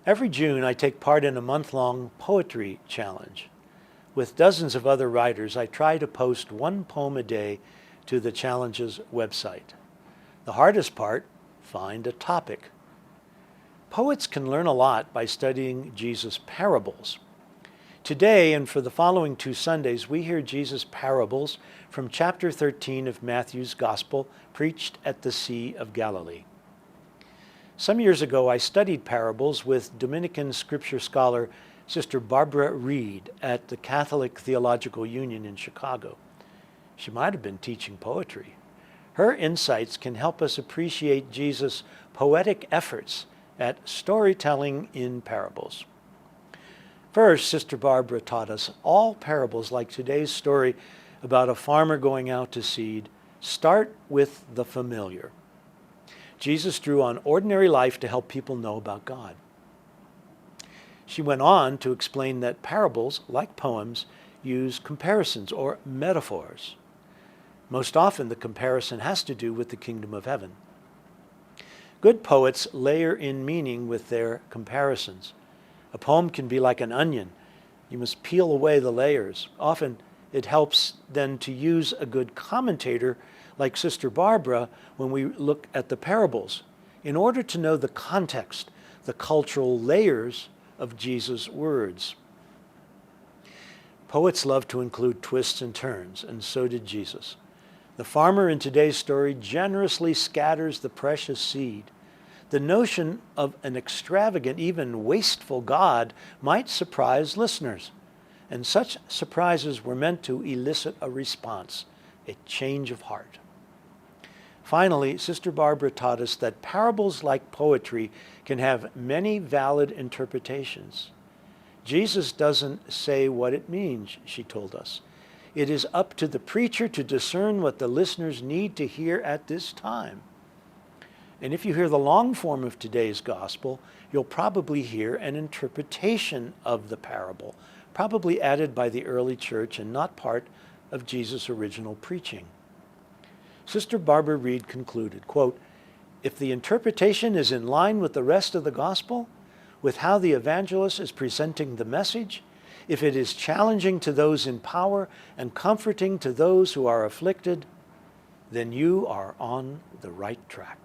Every June, I take part in a month-long poetry challenge. With dozens of other writers, I try to post one poem a day to the challenge's website. The hardest part, find a topic. Poets can learn a lot by studying Jesus' parables. Today, and for the following 2 Sundays, we hear Jesus' parables from chapter 13 of Matthew's Gospel, preached at the Sea of Galilee. Some years ago, I studied parables with Dominican scripture scholar Sister Barbara Reed at the Catholic Theological Union in Chicago. She might have been teaching poetry. Her insights can help us appreciate Jesus' poetic efforts at storytelling in parables. First, Sister Barbara taught us all parables, like today's story about a farmer going out to seed, start with the familiar. Jesus drew on ordinary life to help people know about God. She went on to explain that parables, like poems, use comparisons or metaphors. Most often, the comparison has to do with the kingdom of heaven. Good poets layer in meaning with their comparisons. A poem can be like an onion. You must peel away the layers. Often, it helps then to use a good commentator like Sister Barbara when we look at the parables, in order to know the context, the cultural layers of Jesus' words. Poets love to include twists and turns, and so did Jesus. The farmer in today's story generously scatters the precious seed. The notion of an extravagant, even wasteful God might surprise listeners, and such surprises were meant to elicit a response, a change of heart. Finally, Sister Barbara taught us that parables, like poetry, can have many valid interpretations. Jesus doesn't say what it means, she told us. It is up to the preacher to discern what the listeners need to hear at this time. And if you hear the long form of today's gospel, you'll probably hear an interpretation of the parable, probably added by the early church and not part of Jesus' original preaching. Sister Barbara Reed concluded, quote, "If the interpretation is in line with the rest of the gospel, with how the evangelist is presenting the message, if it is challenging to those in power and comforting to those who are afflicted, then you are on the right track."